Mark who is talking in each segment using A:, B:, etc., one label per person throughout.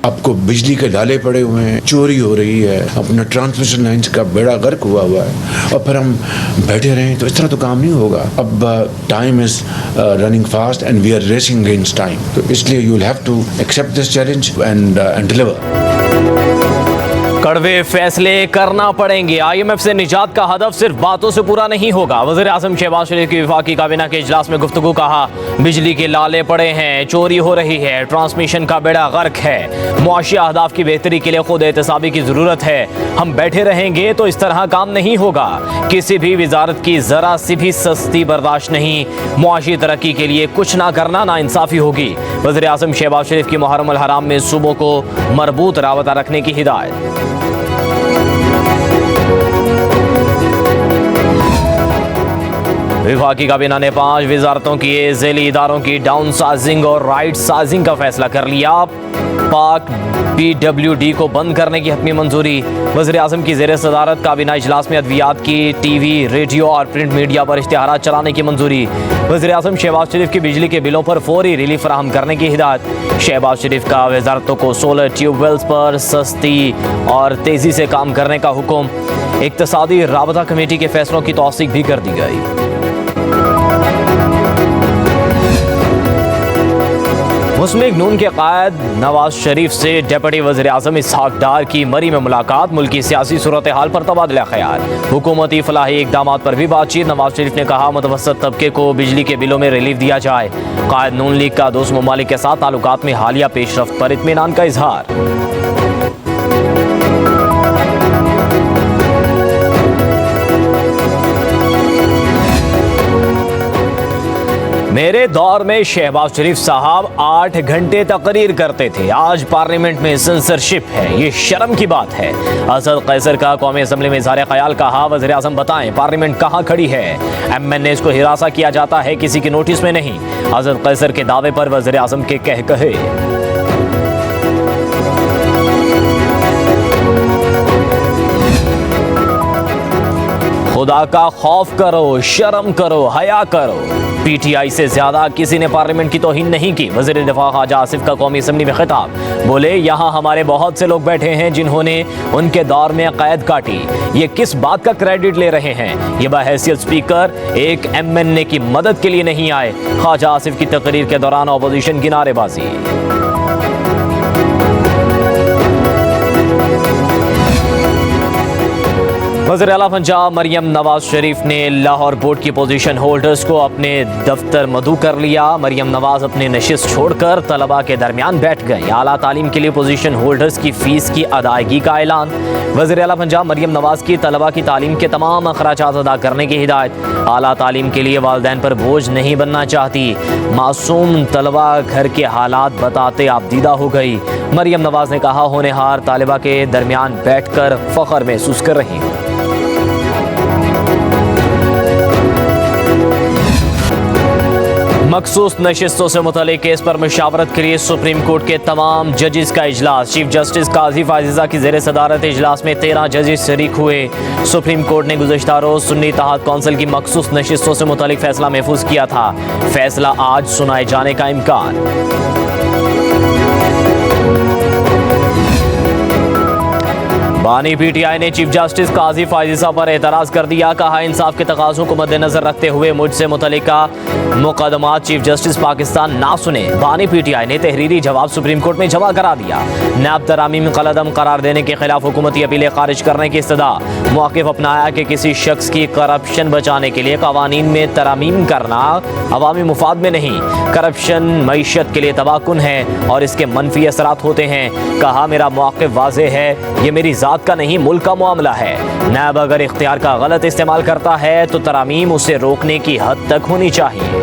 A: आपको बिजली के डाले पड़े हुए हैं, चोरी हो रही है, अपना ट्रांसमिशन लाइन्स का बेड़ा गर्क हुआ हुआ है, और फिर हम बैठे रहें तो इस तरह तो काम नहीं होगा। अब time is running fast and we are racing against time, तो इसलिए you will have to accept this challenge and deliver.
B: कड़वे फैसले करना पड़ेंगे। IMF से निजात का हदफ सिर्फ बातों से पूरा नहीं होगा। वज़ीर आज़म शहबाज शरीफ की वफाकी काबीना के इजलास में गुफ्तगू, कहा बिजली के लाले पड़े हैं, चोरी हो रही है, ट्रांसमिशन का बेड़ा गर्क है, मुआशी अहदाफ की बेहतरी के लिए खुद एहतसाबी की ज़रूरत है। हम बैठे रहेंगे तो इस तरह काम नहीं होगा। किसी भी वजारत की ज़रा सी भी सस्ती बर्दाश्त नहीं। मुआशी तरक्की के लिए कुछ ना करना नाइंसाफ़ी होगी। वज़ीर आज़म शहबाज शरीफ की मुहर्रम अल हराम में सूबों को मरबूत राबता रखने की हिदायत। वफाकी काबीना ने 5 वजारतों की ज़ैली इदारों की डाउन साइजिंग और राइट साइजिंग का फैसला कर लिया। पाक PWD को बंद करने की हतमी मंजूरी। वज़ीर आज़म की ज़ेर सदारत काबीना इजलास में अद्वियात की TV, रेडियो और प्रिंट मीडिया पर इश्तिहारात चलाने की मंजूरी। वज़ीर आज़म शहबाज शरीफ की बिजली के बिलों पर फौरी रिलीफ फराहम करने की हिदायत। शहबाज शरीफ का वजारतों को सोलर ट्यूबवेल्स पर सस्ती और तेज़ी से काम करने का हुक्म। इक्तसादी राबता कमेटी के फैसलों की तौसीक भी कर दी गई। मुस्लिम लीग नून के कायद नवाज शरीफ से डिप्टी वज़ीर आज़म इसहाक डार की मरी में मुलाकात। मुल्की सियासी सूरत हाल पर तबादला ख्याल। हुकूमती फलाही इकदामात पर भी बातचीत। नवाज शरीफ ने कहा मुतवस्सत तबके को बिजली के बिलों में रिलीफ दिया जाए। कायद नून लीग का दोस्त ममालिक के साथ ताल्लुकात में हालिया पेशरफ्त पर इत्मीनान का इजहार। मेरे दौर में शहबाज शरीफ साहब 8 घंटे तकरीर करते थे। आज पार्लियामेंट में सेंसरशिप है, ये शर्म की बात है। असद कैसर का कौमी असम्बली में इज़हार ख्याल, कहा वज़ीर आज़म बताएं पार्लियामेंट कहाँ खड़ी है। MNAs को हिरासा किया जाता है, किसी की नोटिस में नहीं। असद कैसर के दावे पर वज़ीर आज़म के कहे। खुदा का खौफ करो, शर्म करो, हया करो। PTI से ज्यादा किसी ने पार्लियामेंट की तौहीन नहीं की। वज़ीर दिफा ख्वाजा आसिफ का कौमी असम्बली में खिताब, बोले यहाँ हमारे बहुत से लोग बैठे हैं जिन्होंने उनके दौर में कैद काटी। ये किस बात का क्रेडिट ले रहे हैं? ये बहैसियत स्पीकर एक MNA की मदद के लिए नहीं आए। ख्वाजा आसिफ की तकरीर के दौरान अपोजिशन की नारेबाजी। वज़ीर आला पंजाब मरियम नवाज शरीफ ने लाहौर बोर्ड की पोजीशन होल्डर्स को अपने दफ्तर मदऊ कर लिया। मरियम नवाज अपने नशिस्त छोड़कर तलबा के दरमियान बैठ गई। आला तालीम के लिए पोजीशन होल्डर्स की फीस की अदायगी का ऐलान। वज़ीर आला पंजाब मरियम नवाज की तलबा की तालीम के तमाम अखराजात अदा करने की हिदायत। आला तालीम के लिए वालिदैन पर बोझ नहीं बनना चाहती। मासूम तलबा घर के हालात बताते आपदीदा हो गई। मरियम नवाज ने कहा होनहार तालिबा के दरमियान बैठकर फ़ख्र महसूस कर रही हूँ। मखसूस नशिस्तों से मुतालिक केस पर मुशावरत के लिए सुप्रीम कोर्ट के तमाम जजेस का इजलास। चीफ जस्टिस काजी फाजिजा की ज़ेर सदारत इजलास में 13 जजेस शरीक हुए। सुप्रीम कोर्ट ने गुज़श्ता रोज़ सुन्नी इत्तेहाद कौंसिल की मखसूस नशिस्तों से मुतालिक फैसला महफूज किया था। फैसला आज सुनाए जाने का इम्कान। बानी PTI ने चीफ जस्टिस काजी फाजिजा पर एतराज़ कर दिया। कहा इंसाफ के तकाज़ों को मद्देनजर रखते हुए मुझसे मुतल्लिका मुकदमात चीफ जस्टिस पाकिस्तान ना सुने। बानी PTI ने तहरीरी जवाब सुप्रीम कोर्ट में जमा करा दिया। नैब तरामीम कलअदम करार देने के खिलाफ हुकूमती अपीलें खारिज करने की इस्तदा। मौक़िफ़ अपनाया कि किसी शख्स की करप्शन बचाने के लिए कवानीन में तरामीम करना अवामी मुफाद में नहीं। करप्शन मईशत के लिए तबाहकुन है और इसके मनफी असरात होते हैं। कहा मेरा मौक़िफ़ वाज़ेह है, ये मेरी ज़ात का नहीं मुल्क का मामला है। नैब अगर इख्तियार का गलत इस्तेमाल करता है तो तरामीम उसे रोकने की हद तक होनी चाहिए।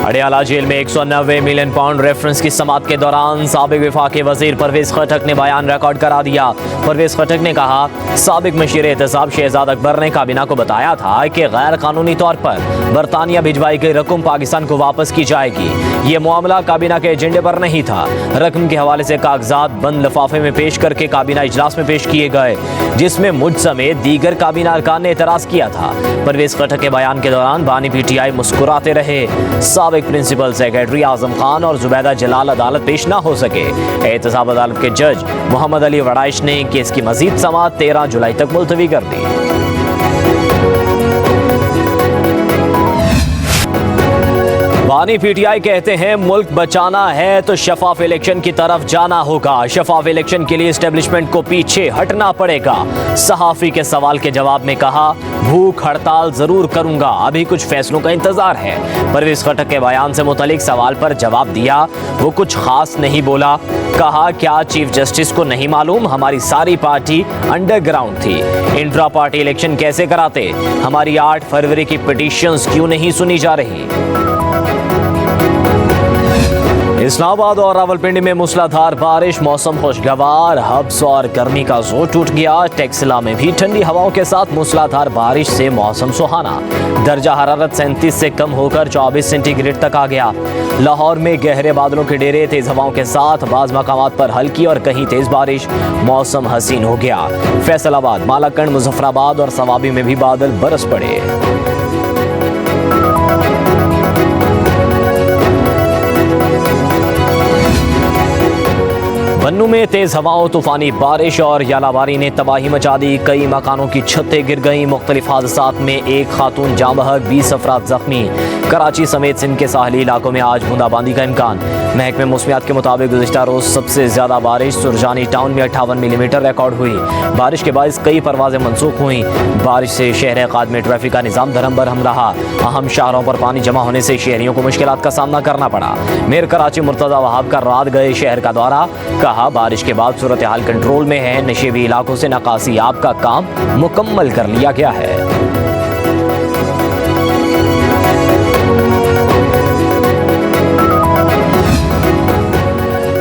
B: अडियाला जेल में 190 मिलियन पाउंड रेफरेंस की समात के दौरान साबिक वफाकी वजीर परवेज खटक ने बयान रिकॉर्ड करा दिया। परवेज खटक ने कहा साबिक मशीर एहतसाब शहजाद अकबर ने काबीना को बताया था कि गैर कानूनी तौर पर बरतानिया भिजवाई गई रकम पाकिस्तान को वापस की जाएगी। ये मामला काबीना के एजेंडे पर नहीं था। रकम के हवाले से कागजात बंद लिफाफे में पेश करके काबीना इजलास में पेश किए गए, जिसमें मुझ समेत दीगर काबीना अरकान ने एतराज किया था। परवेज खटक के बयान के दौरान बानी पीटीआई मुस्कुराते रहे। साबिक प्रिंसिपल सेक्रेटरी आजम खान और जुबैदा जलाल अदालत पेश न हो सके। एहतसाब अदालत के जज मोहम्मद अली वड़ाइश ने केस की मजीद समाअत 13 जुलाई तक मुलतवी कर दी। बानी पीटीआई कहते हैं मुल्क बचाना है तो शफाफ इलेक्शन की तरफ जाना होगा। शफाफ इलेक्शन के लिए एस्टेब्लिशमेंट को पीछे हटना पड़ेगा। सहाफी के सवाल के जवाब में कहा, भूख हड़ताल जरूर करूंगा, अभी कुछ फैसलों का इंतजार है। परवेज खटक के बयान से मुतालिक सवाल पर जवाब दिया, वो कुछ खास नहीं बोला। कहा, क्या चीफ जस्टिस को नहीं मालूम हमारी सारी पार्टी अंडरग्राउंड थी, इंट्रा पार्टी इलेक्शन कैसे कराते, हमारी 8 फरवरी की पिटीशंस क्यों नहीं सुनी जा रही। इस्लामाबाद और रावलपिंडी में मूसलाधार बारिश, मौसम खुशगवार, हब्स और गर्मी का जोर टूट गया। टेक्सिला में भी ठंडी हवाओं के साथ मूसलाधार बारिश से मौसम सुहाना। दर्जा हरारत 37 से कम होकर 24 सेंटीग्रेड तक आ गया। लाहौर में गहरे बादलों के डेरे, तेज हवाओं के साथ बाज मकामात पर हल्की और कहीं तेज बारिश, मौसम हसीन हो गया। फैसलाबाद, मालाकंड, मुजफ्फराबाद और सवाबी में भी बादल बरस पड़े। बन्नू में तेज हवाओं, तूफानी बारिश और यालाबारी ने तबाही मचा दी। कई मकानों की छतें गिर गईं। मुख्तलिफ हादसात में एक खातून जाँ बहक, 20 अफराद जख्मी। कराची समेत सिंध के साहली इलाकों में आज बूंदाबांदी का इम्कान। महकमे मौसमियात के मुताबिक गुज़िश्ता रोज सबसे ज्यादा बारिश सुरजानी टाउन में 58 मिलीमीटर रिकॉर्ड हुई। बारिश के बायस कई परवाजें मनसूख हुई। बारिश से शहर काद में ट्रैफिक का निज़ाम धरम बरहम रहा। अहम शहरों पर पानी जमा होने से शहरियों को मुश्किलात का सामना करना पड़ा। मेयर कराची मुर्तज़ा वहाब का रात गए शहर का दौरा। कहा, बारिश के बाद सूरत हाल कंट्रोल में है। नशेबी इलाकों से नकासी आब का काम मुकम्मल कर लिया गया है।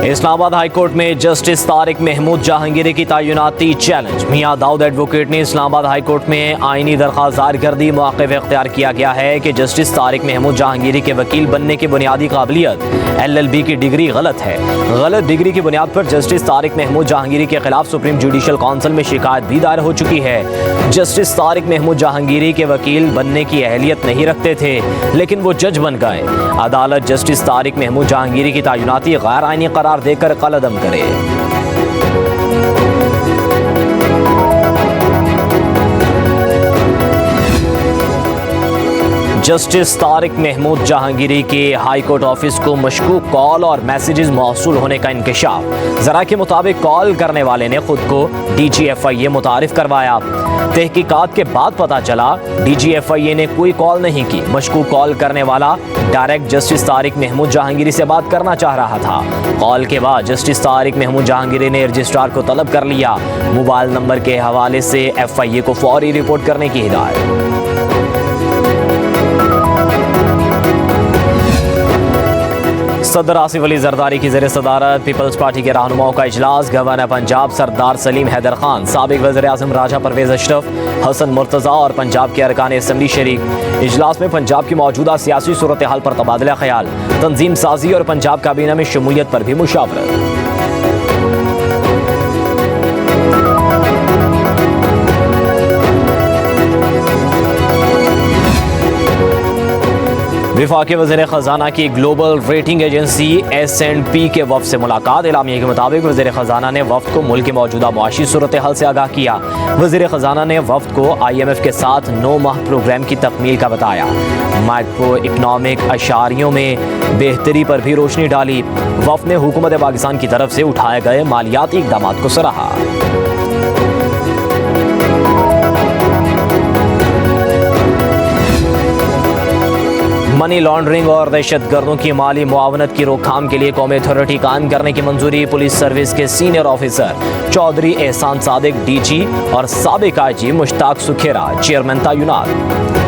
B: इस्लामाबाद हाई कोर्ट में जस्टिस तारिक महमूद जहांगीरी की तैनाती चैलेंज। मियां दाऊद एडवोकेट ने इस्लामाबाद हाई कोर्ट में आईनी दरख्वास्त दायर कर दी। मौक़िफ़ इख्तियार किया गया है कि जस्टिस तारिक महमूद जहांगीरी के वकील बनने की बुनियादी काबिलियत LLB की डिग्री गलत है। गलत डिग्री की बुनियाद पर जस्टिस तारिक महमूद जहांगीरी के खिलाफ सुप्रीम जुडिशल काउंसिल में शिकायत भी दायर हो चुकी है। जस्टिस तारिक महमूद जहांगीरी के वकील बनने की अहलियत नहीं रखते थे, लेकिन वो जज बन गए। अदालत जस्टिस तारिक महमूद जहांगीरी की तैनाती गैर आईनी करार देकर कलअदम करे। जस्टिस तारिक महमूद जहांगीरी के हाई कोर्ट ऑफिस को मशकूक कॉल और मैसेजेस मौसूल होने का इंकशाफ। जरा के मुताबिक कॉल करने वाले ने खुद को DGFIA मुतारिफ करवाया। तहकीकात के बाद पता चला DGFIA ने कोई कॉल नहीं की। मशकूक कॉल करने वाला डायरेक्ट जस्टिस तारिक महमूद जहांगीरी से बात करना चाह रहा था। कॉल के बाद जस्टिस तारिक महमूद जहांगीरी ने रजिस्ट्रार को तलब कर लिया। मोबाइल नंबर के हवाले से FIA को फौरी रिपोर्ट करने की हिदायत। सदर आसिफ अली जरदारी की ज़ेर सदारत पीपल्स पार्टी के रहनुमाओं का इजलास। गवर्नर पंजाब सरदार सलीम हैदर खान, साबिक वज़ीर आज़म राजा परवेज अशरफ, हसन मुर्तज़ा और पंजाब के अरकान असम्बली शरीक। इजलास में पंजाब की मौजूदा सियासी सूरत हाल पर तबादला ख्याल, तंजीम साजी और पंजाब काबीना में शमूलियत पर भी मुशावरत। विफाकी वज़ीर ख़जाना की ग्लोबल रेटिंग एजेंसी S&P के वफ़द से मुलाकात। एलामिया के मुताबिक वज़ीर ख़जाना ने वफ़द को मुल्क की मौजूदा मुआशी सूरत हाल से आगाह किया। वज़ीर ख़जाना ने वफ़द को IMF के साथ 9 माह प्रोग्राम की तकमील का बताया। माइक्रो इकनॉमिक अशारियों में बेहतरी पर भी रोशनी डाली। वफ़द ने हुकूमत पाकिस्तान की तरफ से उठाए गए मालियाती इक़दाम को सराहा। मनी लॉन्ड्रिंग और दहशत गर्दों की माली मुआवनत की रोकथाम के लिए कौमी अथॉरिटी कायम करने की मंजूरी। पुलिस सर्विस के सीनियर ऑफिसर चौधरी एहसान सादिक DG और साबिक IG मुश्ताक सुखेरा चेयरमैन तैनात।